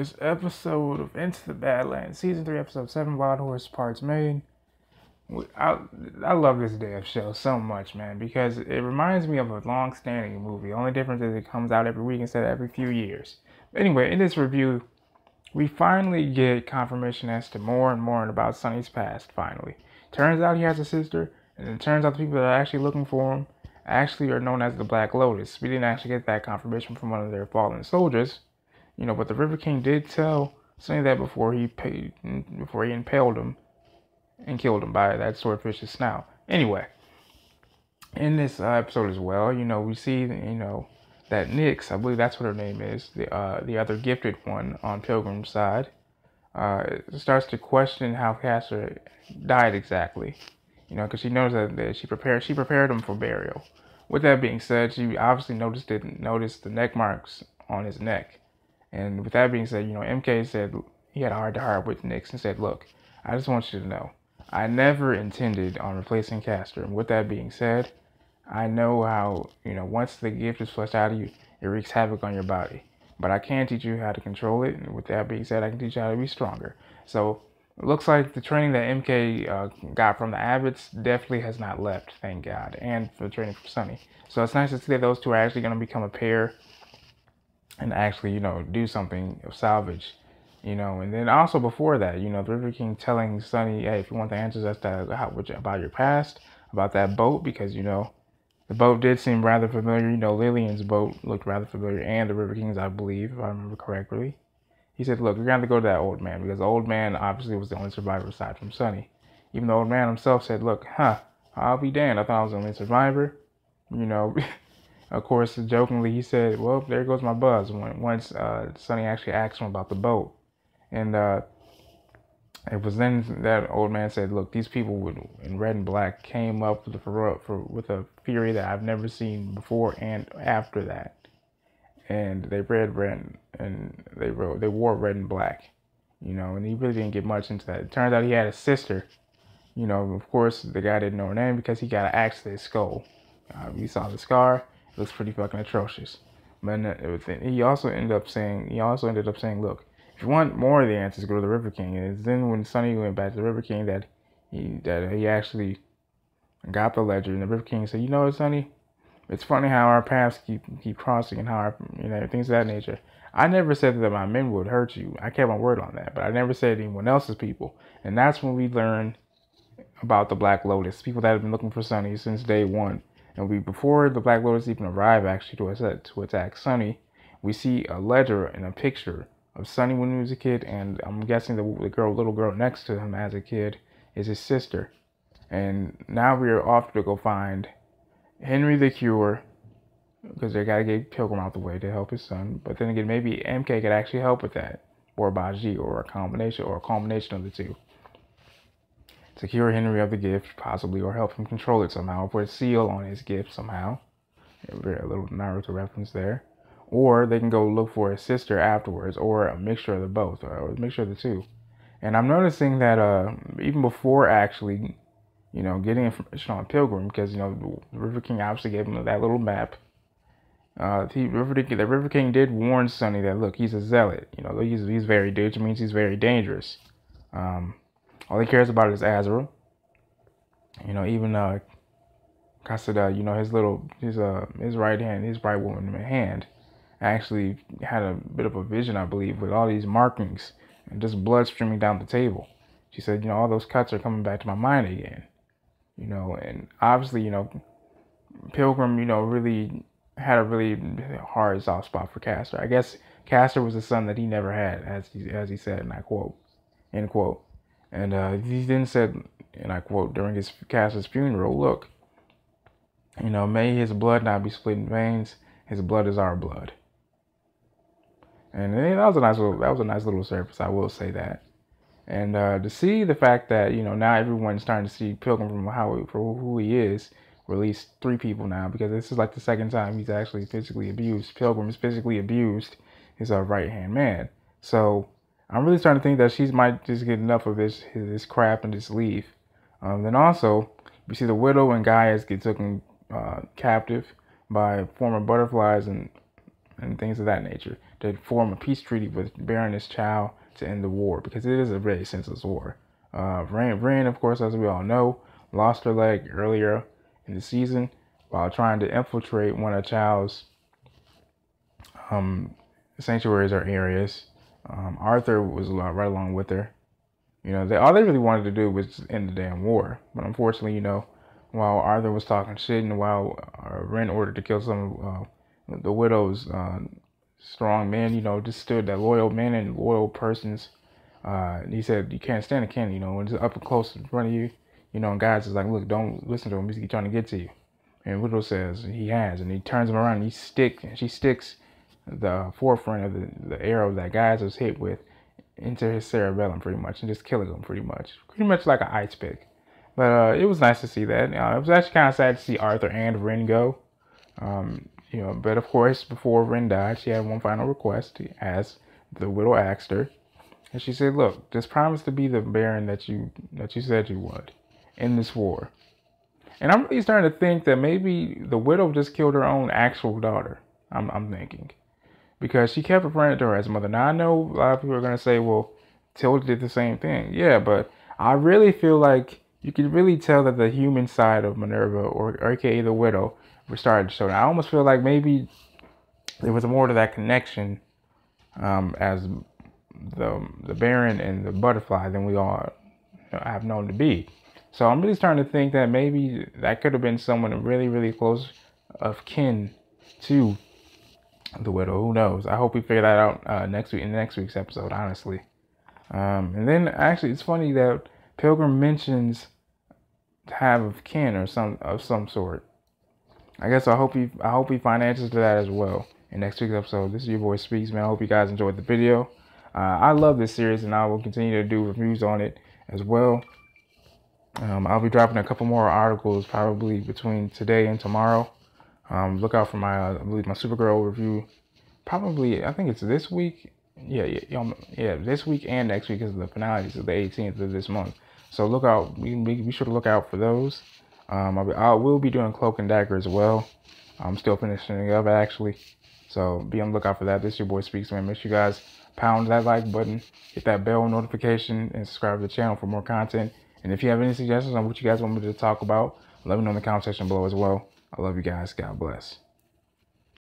this episode of Into the Badlands, Season 3, Episode 7, Wild Horse Parts Made. I love this damn show so much, man, because it reminds me of a long-standing movie. The only difference is it comes out every week instead of every few years. But anyway, in this review, we finally get confirmation as to more and more about Sonny's past, finally. Turns out he has a sister, and it turns out the people that are actually looking for him actually are known as the Black Lotus. We didn't actually get that confirmation from one of their fallen soldiers. But the River King did tell Sonny that before he impaled him and killed him by that swordfish's snout. Anyway, in this episode as well, we see, that Nyx, I believe that's what her name is, the other gifted one on Pilgrim's side, starts to question how Castor died exactly. Because she knows that she prepared him for burial. With that being said, she obviously noticed the neck marks on his neck. And with that being said, MK said he had a heart-to-heart with Nyx and said, look, I just want you to know, I never intended on replacing Castor. And with that being said, I know how, once the gift is flushed out of you, it wreaks havoc on your body. But I can teach you how to control it. And with that being said, I can teach you how to be stronger. So it looks like the training that MK got from the Abbots definitely has not left, thank God. And for the training from Sonny. So it's nice to see that those two are actually going to become a pair and actually, do something of salvage, and then also before that, the River King telling Sonny, hey, if you want the answers as to about your past, about that boat, because, the boat did seem rather familiar, Lillian's boat looked rather familiar, and the River King's, I believe, if I remember correctly. He said, look, you're going to go to that old man, because the old man obviously was the only survivor aside from Sonny. Even the old man himself said, look, I'll be damned, I thought I was the only survivor, Of course, jokingly, he said, well, there goes my buzz, once Sonny actually asked him about the boat. And it was then that old man said, look, these people in red and black came up with a fury that I've never seen before and after that. And they read red, and they wore red and black, and he really didn't get much into that. It turns out he had a sister, of course, the guy didn't know her name because he got an axe to his skull. We saw the scar. It looks pretty fucking atrocious. But he also ended up saying, look, if you want more of the answers, go to the River King. And it's then when Sonny went back to the River King that he actually got the ledger. And the River King said, what, Sonny? It's funny how our paths keep crossing and how things of that nature. I never said that my men would hurt you. I kept my word on that. But I never said anyone else's people. And that's when we learned about the Black Lotus, people that have been looking for Sonny since day one. And before the Black Lotus even arrive actually to attack Sonny, we see a ledger and a picture of Sonny when he was a kid, and I'm guessing the little girl next to him as a kid is his sister. And now we are off to go find Henry the Cure, because they gotta get Pilgrim out the way to help his son. But then again, maybe MK could actually help with that, or Baji, or a combination of the two. To cure Henry of the gift, possibly, or help him control it somehow, or put a seal on his gift somehow. A little Naruto reference there. Or they can go look for his sister afterwards, or a mixture of the both, or a mixture of the two. And I'm noticing that even before actually, getting information on Pilgrim, because, the River King obviously gave him that little map. The River King did warn Sonny that, look, he's a zealot. He's very which means he's very dangerous. All he cares about is Azrael. Even Casada, his right woman hand actually had a bit of a vision, I believe, with all these markings and just blood streaming down the table. She said, all those cuts are coming back to my mind again. And obviously, Pilgrim, really had a really hard soft spot for Castor. I guess Castor was a son that he never had, as he said, and I quote, end quote. And he then said, and I quote, during Castor's funeral, look, may his blood not be split in veins. His blood is our blood. And that was a nice little surface, I will say that. And to see the fact that, now everyone's starting to see Pilgrim for who he is, or at least 3 people now, because this is like the second time he's actually physically abused. Pilgrim is physically abused his right-hand man. So I'm really starting to think that she might just get enough of this crap and just leave. Then also, we see the widow and Gaius get taken captive by former butterflies and things of that nature. to form a peace treaty with Baroness Chow to end the war, because it is a very senseless war. Ren, of course, as we all know, lost her leg earlier in the season while trying to infiltrate one of Chow's sanctuaries or areas. Arthur was right along with her. You know, all they really wanted to do was end the damn war. But unfortunately, you know, while Arthur was talking shit and while Ren ordered to kill some of the widow's strong men, you know, just stood that loyal men and loyal persons. He said, you can't stand it, can you? You know, when it's up and close in front of you, you know, and guys is like, look, don't listen to him. He's trying to get to you. And Widow says he has, and he turns him around and she sticks the forefront of the arrow that guys was hit with into his cerebellum pretty much, and just killing him pretty much like an ice pick. But it was nice to see that. It was actually kind of sad to see Arthur and Ren go. You know, but of course, before Ren died, she had one final request, as the widow asked her, and she said, "Look, just promise to be the Baron that you said you would in this war." And I'm really starting to think that maybe the widow just killed her own actual daughter. I'm thinking, because she kept referring to her as mother. Now I know a lot of people are gonna say, "Well, Tilda did the same thing." Yeah, but I really feel like you can really tell that the human side of Minerva, or aka the widow, was starting to show. I almost feel like maybe there was more to that connection as the Baron and the butterfly than we all have known to be. So I'm really starting to think that maybe that could have been someone really, really close of kin to the widow. Who knows? I hope we figure that out next week, in next week's episode, honestly. And then actually, it's funny that Pilgrim mentions to have of kin or some sort. I guess I hope we find answers to that as well in next week's episode. This is your boy Speaks, man. I hope you guys enjoyed the video. I love this series, and I will continue to do reviews on it as well. I'll be dropping a couple more articles probably between today and tomorrow. Look out for my, I believe, my Supergirl review. Probably, I think it's this week. Yeah, this week and next week, is the finale, so the 18th of this month. So look out. Be sure to look out for those. I will be doing Cloak and Dagger as well. I'm still finishing it up, actually. So be on the lookout for that. This is your boy Speaks, man. Make sure you guys pound that like button, hit that bell notification, and subscribe to the channel for more content. And if you have any suggestions on what you guys want me to talk about, let me know in the comment section below as well. I love you guys. God bless.